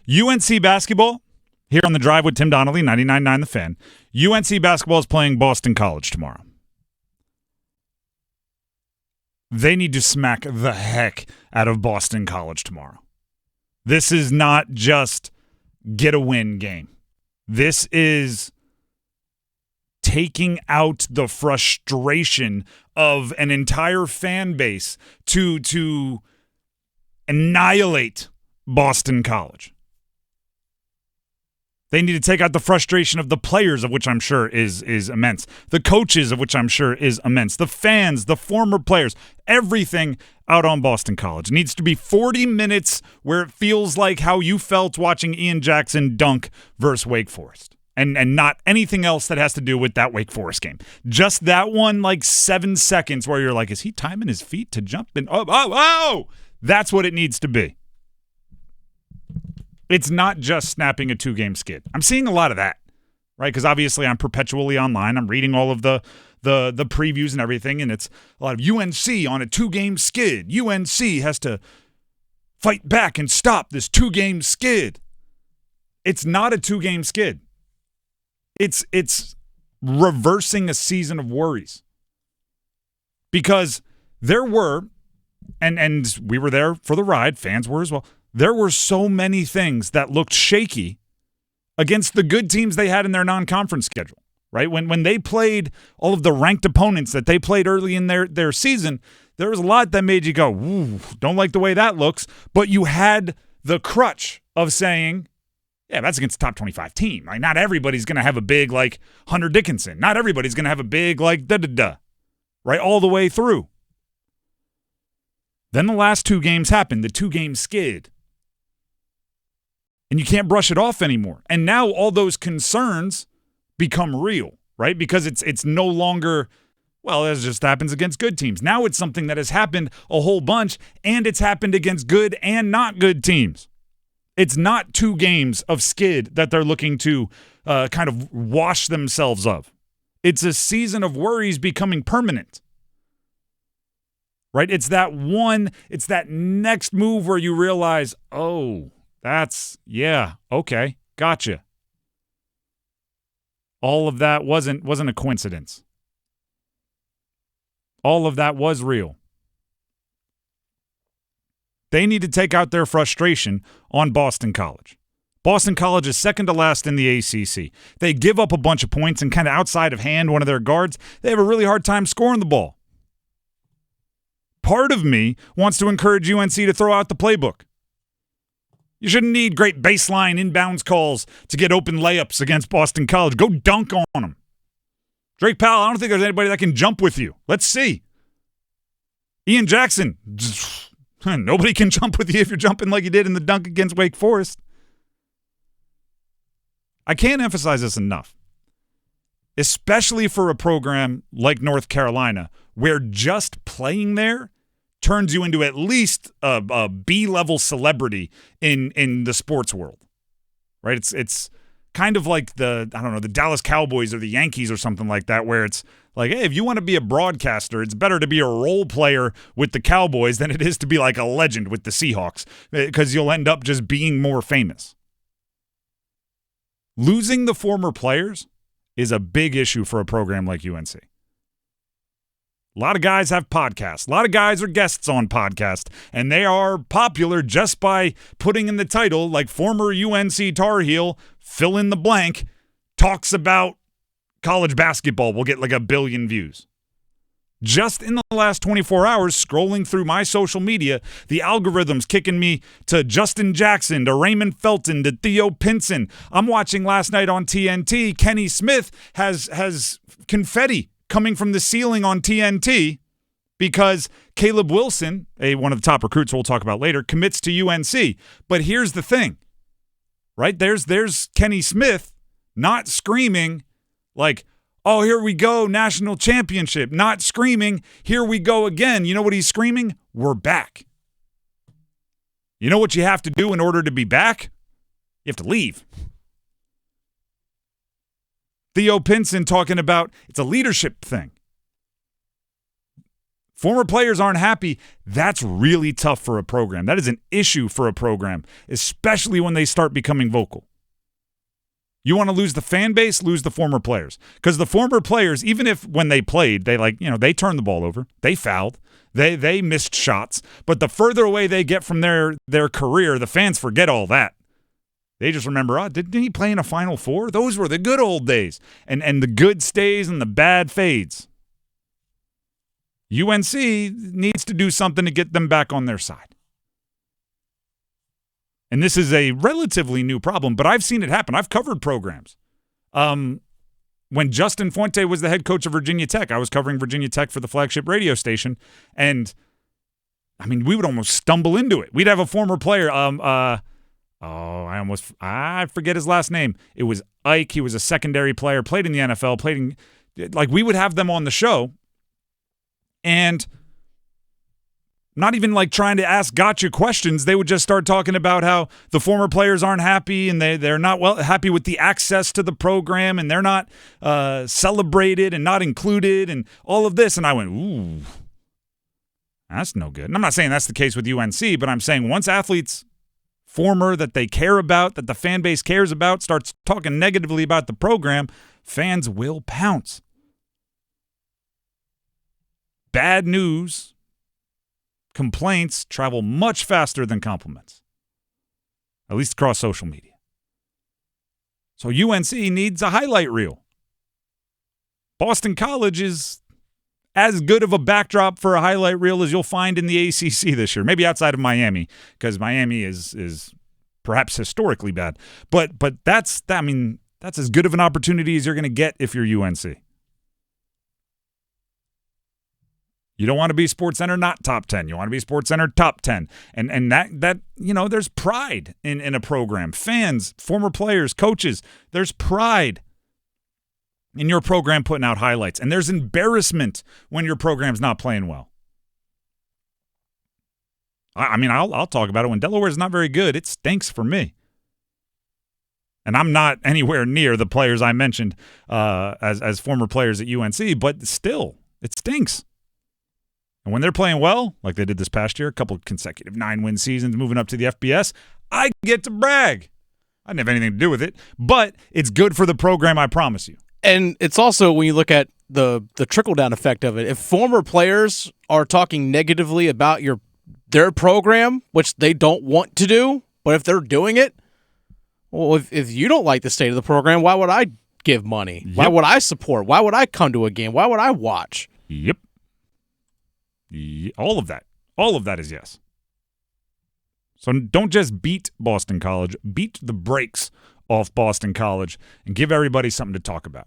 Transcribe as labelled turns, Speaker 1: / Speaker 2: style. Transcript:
Speaker 1: UNC Basketball, here on The Drive with Tim Donnelly, 99.9 The Fan. UNC Basketball is playing Boston College tomorrow. They need to smack the heck out of Boston College tomorrow. This is not just get a win game. This is taking out the frustration of an entire fan base to annihilate Boston College. They need to take out the frustration of the players, of which I'm sure is immense. The coaches, of which I'm sure is immense. The fans, the former players, everything out on Boston College. It needs to be 40 minutes where it feels like how you felt watching Ian Jackson dunk versus Wake Forest. And not anything else that has to do with that Wake Forest game. Just that one, 7 seconds where you're like, is he timing his feet to jump? And oh! That's what it needs to be. It's not just snapping a 2-game skid. I'm seeing a lot of that, right? Because obviously I'm perpetually online. I'm reading all of the previews and everything, and it's a lot of UNC on a 2-game skid. UNC has to fight back and stop this 2-game skid. It's not a 2-game skid. It's reversing a season of worries. Because there were, and we were there for the ride, fans were as well, there were so many things that looked shaky against the good teams they had in their non-conference schedule, right? When they played all of the ranked opponents that they played early in their season, there was a lot that made you go, ooh, don't like the way that looks. But you had the crutch of saying, yeah, that's against the top 25 team. Like, not everybody's going to have a big, Hunter Dickinson. Not everybody's going to have a big, da-da-da, right, all the way through. Then the last 2 games happened, the 2-game skid. And you can't brush it off anymore. And now all those concerns become real, right? Because it's no longer, well, it just happens against good teams. Now it's something that has happened a whole bunch, and it's happened against good and not good teams. It's not 2 games of skid that they're looking to kind of wash themselves of. It's a season of worries becoming permanent. Right? It's that next move where you realize, oh, okay, gotcha. All of that wasn't a coincidence. All of that was real. They need to take out their frustration on Boston College. Boston College is second to last in the ACC. They give up a bunch of points, and kind of outside of hand, one of their guards, they have a really hard time scoring the ball. Part of me wants to encourage UNC to throw out the playbook. You shouldn't need great baseline inbounds calls to get open layups against Boston College. Go dunk on them. Drake Powell, I don't think there's anybody that can jump with you. Let's see. Ian Jackson, nobody can jump with you if you're jumping like you did in the dunk against Wake Forest. I can't emphasize this enough, especially for a program like North Carolina, where just playing there turns you into at least a B-level celebrity in the sports world, right? It's kind of like the Dallas Cowboys or the Yankees or something like that, where it's like, hey, if you want to be a broadcaster, it's better to be a role player with the Cowboys than it is to be like a legend with the Seahawks, because you'll end up just being more famous. Losing the former players is a big issue for a program like UNC. A lot of guys have podcasts. A lot of guys are guests on podcasts, and they are popular just by putting in the title, like former UNC Tar Heel, fill in the blank, talks about college basketball. Will get like 1 billion views. Just in the last 24 hours, scrolling through my social media, the algorithm's kicking me to Justin Jackson, to Raymond Felton, to Theo Pinson. I'm watching last night on TNT. Kenny Smith has confetti coming from the ceiling on TNT because Caleb Wilson, one of the top recruits we'll talk about later, commits to UNC. But here's the thing, right? There's Kenny Smith not screaming like, oh, here we go, national championship. Not screaming, here we go again. You know what he's screaming? We're back. You know what you have to do in order to be back? You have to leave. Theo Pinson talking about it's a leadership thing. Former players aren't happy. That's really tough for a program. That is an issue for a program, especially when they start becoming vocal. You want to lose the fan base, lose the former players. Because the former players, even if when they played, they turned the ball over, they fouled, they missed shots. But the further away they get from their career, the fans forget all that. They just remember, didn't he play in a Final Four? Those were the good old days. And the good stays and the bad fades. UNC needs to do something to get them back on their side. And this is a relatively new problem, but I've seen it happen. I've covered programs. When Justin Fuente was the head coach of Virginia Tech, I was covering Virginia Tech for the flagship radio station, and we would almost stumble into it. We'd have a former player. I forget his last name. It was Ike. He was a secondary player, played in the NFL, we would have them on the show, and not even trying to ask gotcha questions. They would just start talking about how the former players aren't happy and they're not happy with the access to the program and they're not celebrated and not included and all of this. And I went, ooh, that's no good. And I'm not saying that's the case with UNC, but I'm saying once athletes former that they care about, that the fan base cares about, starts talking negatively about the program, fans will pounce. Bad news, complaints travel much faster than compliments, at least across social media. So UNC needs a highlight reel. Boston College is as good of a backdrop for a highlight reel as you'll find in the ACC this year, maybe outside of Miami, because Miami is perhaps historically bad. But that's as good of an opportunity as you're going to get if you're UNC. You don't want to be SportsCenter not top 10. You want to be SportsCenter top 10. And that there's pride in a program. Fans, former players, coaches, there's pride in your program putting out highlights. And there's embarrassment when your program's not playing well. I'll talk about it. When Delaware's not very good, it stinks for me. And I'm not anywhere near the players I mentioned as former players at UNC, but still, it stinks. And when they're playing well, like they did this past year, a couple of consecutive 9-win seasons moving up to the FBS, I get to brag. I didn't have anything to do with it, but it's good for the program, I promise you.
Speaker 2: And it's also, when you look at the trickle-down effect of it, if former players are talking negatively about their program, which they don't want to do, but if they're doing it, well, if you don't like the state of the program, why would I give money? Yep. Why would I support? Why would I come to a game? Why would I watch?
Speaker 1: Yep. All of that is yes. So don't just beat Boston College, beat the brakes off Boston College and give everybody something to talk about.